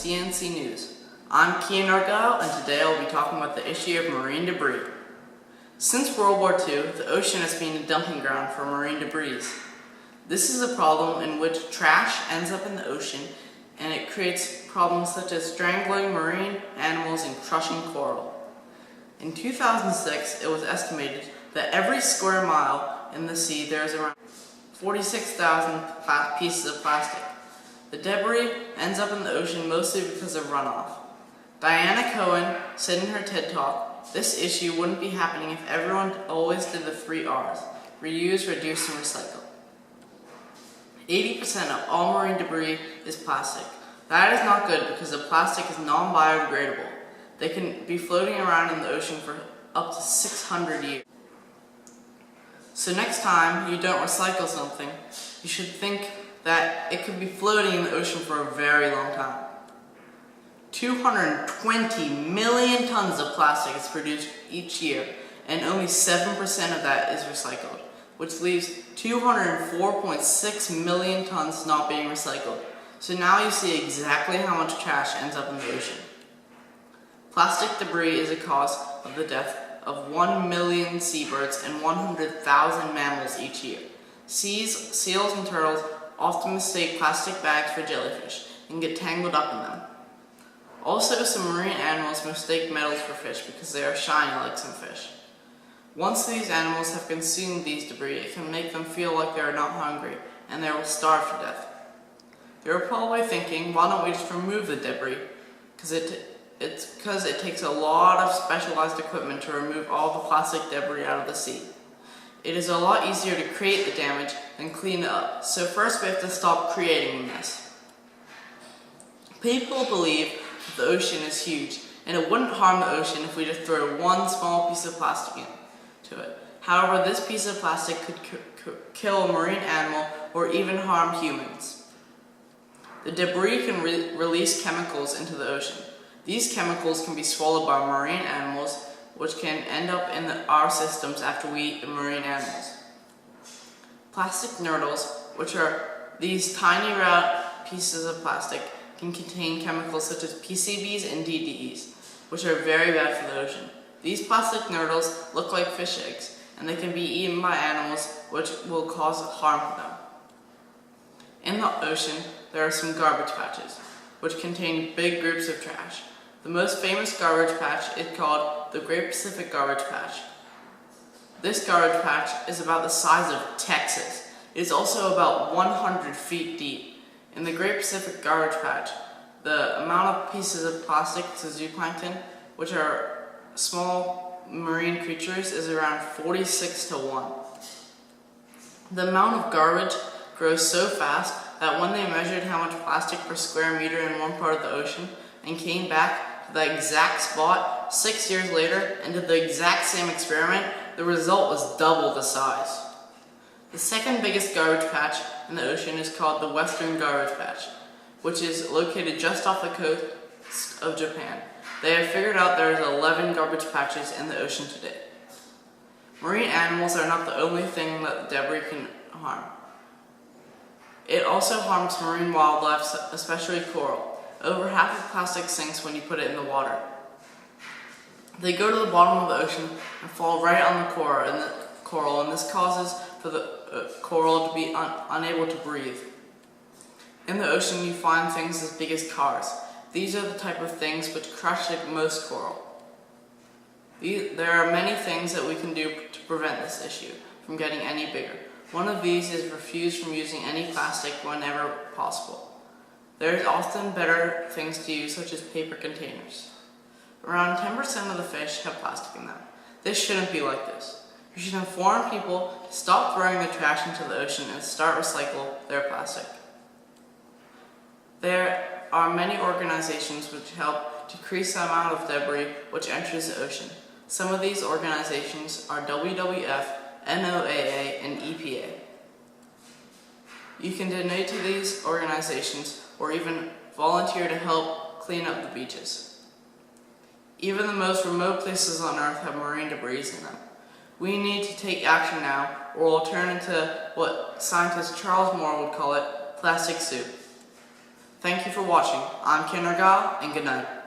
CNC News. I'm Cian and today I'll be talking about the issue of marine debris. Since World War II, the ocean has been a dumping ground for marine debris. This is a problem in which trash ends up in the ocean and it creates problems such as strangling marine animals and crushing coral. In 2006, it was estimated that every square mile in the sea there is around 46,000 pieces of plastic. The debris ends up in the ocean mostly because of runoff. Diana Cohen said in her TED Talk, "This issue wouldn't be happening if everyone always did the 3 R's, reuse, reduce, and recycle." 80% of all marine debris is plastic. That is not good because the plastic is non-biodegradable. They can be floating around in the ocean for up to 600 years. So next time you don't recycle something, you should think that it could be floating in the ocean for a very long time. 220 million tons of plastic is produced each year, and only 7% of that is recycled, which leaves 204.6 million tons not being recycled. So now you see exactly how much trash ends up in the ocean. Plastic debris is a cause of the death of 1 million seabirds and 100,000 mammals each year. Seals, and turtles often mistake plastic bags for jellyfish and get tangled up in them. Also, some marine animals mistake metals for fish because they are shiny like some fish. Once these animals have consumed these debris, it can make them feel like they are not hungry and they will starve to death. You're probably thinking, why don't we just remove the debris? It's because it takes a lot of specialized equipment to remove all the plastic debris out of the sea. It is a lot easier to create the damage than clean it up, so first we have to stop creating the mess. People believe that the ocean is huge, and it wouldn't harm the ocean if we just throw one small piece of plastic into it. However, this piece of plastic could kill a marine animal or even harm humans. The debris can release chemicals into the ocean. These chemicals can be swallowed by marine animals, which can end up in our systems after we eat the marine animals. Plastic nurdles, which are these tiny round pieces of plastic, can contain chemicals such as PCBs and DDEs, which are very bad for the ocean. These plastic nurdles look like fish eggs, and they can be eaten by animals, which will cause harm to them. In the ocean, there are some garbage patches, which contain big groups of trash. The most famous garbage patch is called the Great Pacific Garbage Patch. This garbage patch is about the size of Texas. It is also about 100 feet deep. In the Great Pacific Garbage Patch, the amount of pieces of plastic to zooplankton, which are small marine creatures, is around 46 to 1. The amount of garbage grows so fast that when they measured how much plastic per square meter in one part of the ocean and came back to the exact spot 6 years later and did the exact same experiment, the result was double the size. The second biggest garbage patch in the ocean is called the Western Garbage Patch, which is located just off the coast of Japan. They have figured out there is 11 garbage patches in the ocean today. Marine animals are not the only thing that debris can harm. It also harms marine wildlife, especially coral. Over half of plastic sinks when you put it in the water. They go to the bottom of the ocean and fall right on the coral, and this causes for the coral to be unable to breathe. In the ocean, you find things as big as cars. These are the type of things which crush most coral. There are many things that we can do to prevent this issue from getting any bigger. One of these is refuse from using any plastic whenever possible. There is often better things to use, such as paper containers. Around 10% of the fish have plastic in them. This shouldn't be like this. You should inform people to stop throwing their trash into the ocean and start recycle their plastic. There are many organizations which help decrease the amount of debris which enters the ocean. Some of these organizations are WWF, NOAA, and EPA. You can donate to these organizations or even volunteer to help clean up the beaches. Even the most remote places on Earth have marine debris in them. We need to take action now, or we'll turn into what scientist Charles Moore would call it, plastic soup. Thank you for watching. I'm Cian, and good night.